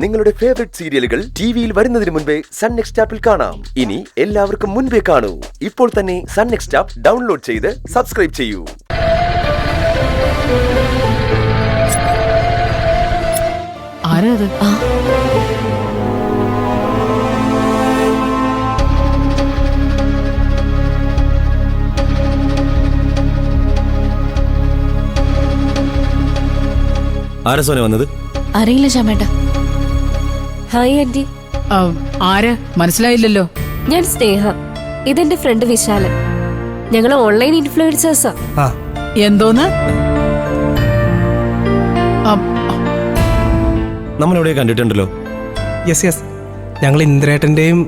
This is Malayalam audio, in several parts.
നിങ്ങളുടെ ഫേവറേറ്റ് സീരിയലുകൾ ടിവിയിൽ വരുന്നതിന് മുൻപേ സൺ നെക്സ്റ്റ് ആപ്പിൽ കാണാം. ഇനി എല്ലാവർക്കും മുൻപേ കാണൂ. ഇപ്പോൾ തന്നെ സൺ നെക്സ്റ്റ് ആപ്പ് ഡൗൺലോഡ് ചെയ്ത് സബ്സ്ക്രൈബ് ചെയ്യൂ. ആരാ അത്? ആരാ സോന വന്നത്? അറിയില്ല ശ്യാമേട്ട. Hi aunty. ആരാ മനസ്സിലായില്ലല്ലോ. ഞാൻ സ്നേഹ, ഇതെന്റെ ഫ്രണ്ട് വിശാലൻ. ഞങ്ങൾ ഓൺലൈൻ ഇൻഫ്ലുവൻസേഴ്സാ. എന്തോന്ന്? നമ്മളെവിടെ കണ്ടിട്ടുണ്ടല്ലോ. യെസ് യെസ്, ഞങ്ങൾ ഇന്ദ്രേട്ടന്റെയും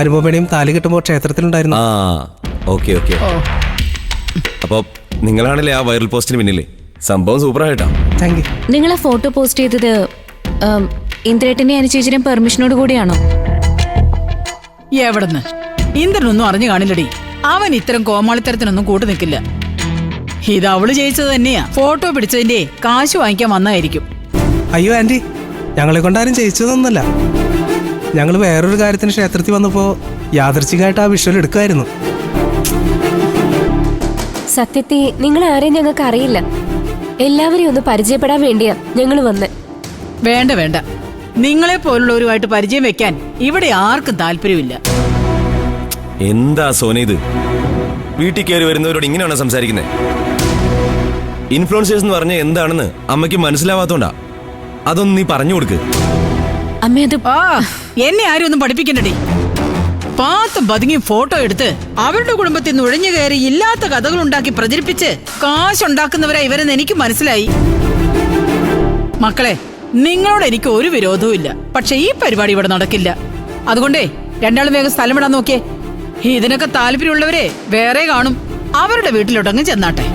അനുപമയുടെയും താലി കെട്ടുമ്പോൾ ക്ഷേത്രത്തിലുണ്ടായിരുന്നു. Okay okay. അപ്പൊ നിങ്ങളാണല്ലേ ആ വൈറൽ പോസ്റ്റിന് പിന്നില്ലേ? സംഭവം സൂപ്പറായിട്ടാ. Thank you. നിങ്ങൾ ആ ഫോട്ടോ പോസ്റ്റ് ചെയ്തത് ഇന്ദ്രേട്ടന്റെ അനുചേച്ചിയും പെർമിഷനോട് കൂടിയാണോ? എവിടെന്ന്? ഇന്ദ്രനൊന്നും അറിഞ്ഞു കാണില്ലടി. അവൻ ഇത്തരം കോമാളിത്തരത്തിനൊന്നും കൂട്ടു നിൽക്കില്ല. ഇത് അവള് ജയിച്ചത് തന്നെയാ. ഫോട്ടോ പിടിച്ചതിന്റെ കാശ് വാങ്ങിക്കാൻ വന്നായിരിക്കും. അയ്യോ ആന്റി, ഞങ്ങളെ കൊണ്ടാരും ചെയ്യിച്ചതൊന്നുമല്ല. ഞങ്ങൾ വേറൊരു കാര്യത്തിന് ക്ഷേത്രത്തിൽ വന്നപ്പോ യാദൃച്ഛികമായിട്ട് ആ വിഷ്വൽ എടുക്കുമായിരുന്നു. സത്യത്തിൽ നിങ്ങൾ ആരെയും ഞങ്ങൾക്ക് അറിയില്ല. എല്ലാവരെയും ഒന്ന് പരിചയപ്പെടാൻ വേണ്ടിയാ ഞങ്ങൾ വന്ന്. വേണ്ട വേണ്ട, നിങ്ങളെ പോലുള്ളവരുമായിട്ട് പരിചയം വെക്കാൻ ഇവിടെ ആർക്കും താല്പര്യമില്ല. എന്താ സോന ഇത്? വീട്ടിൽ കയറി വരുന്നവരോട് ഇങ്ങനെയാണോ സംസാരിക്കുന്നത്? ഇൻഫ്ലുവൻസേഴ്സ് എന്ന് പറഞ്ഞ എന്താണെന്ന് അമ്മയ്ക്ക് മനസ്സിലാവാത്തോണ്ടാ. അതൊന്നും നീ പറഞ്ഞു കൊടുക്ക്. അമ്മ അത് എന്നെ ആരും ഒന്നും പഠിപ്പിക്കണ്ടടി. പാത്തും പതുങ്ങിയും ഫോട്ടോ എടുത്ത് അവരുടെ കുടുംബത്തിൽ നുഴഞ്ഞു കയറി ഇല്ലാത്ത കഥകൾ ഉണ്ടാക്കി പ്രചരിപ്പിച്ച് കാശുണ്ടാക്കുന്നവരാ ഇവരെന്ന് എനിക്ക് മനസ്സിലായി. മക്കളെ, നിങ്ങളോട് എനിക്ക് ഒരു വിരോധവും ഇല്ല. പക്ഷെ ഈ പരിപാടി ഇവിടെ നടക്കില്ല. അതുകൊണ്ടേ രണ്ടാളും വേഗം സ്ഥലം വിടാൻ നോക്കിയേ. ഇതിനൊക്കെ താല്പര്യമുള്ളവരെ വേറെ കാണും. അവരുടെ വീട്ടിലോട്ടങ്ങ് ചെന്നാട്ടെ.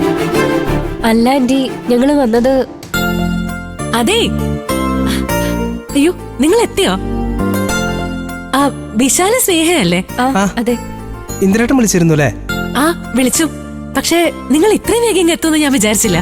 അല്ല ആന്റി, ഞങ്ങൾ വന്നത്. അതെ. അയ്യോ, നിങ്ങൾ എത്തിയോ? ആ വിശാല സ്നേഹയല്ലേ? അതെ. ഇന്ദ്രേട്ടൻ വിളിച്ചിരുന്നു അല്ലേ? ആ വിളിച്ചു. പക്ഷേ നിങ്ങൾ ഇത്രയും വേഗം എത്തുമെന്ന് ഞാൻ വിചാരിച്ചില്ല.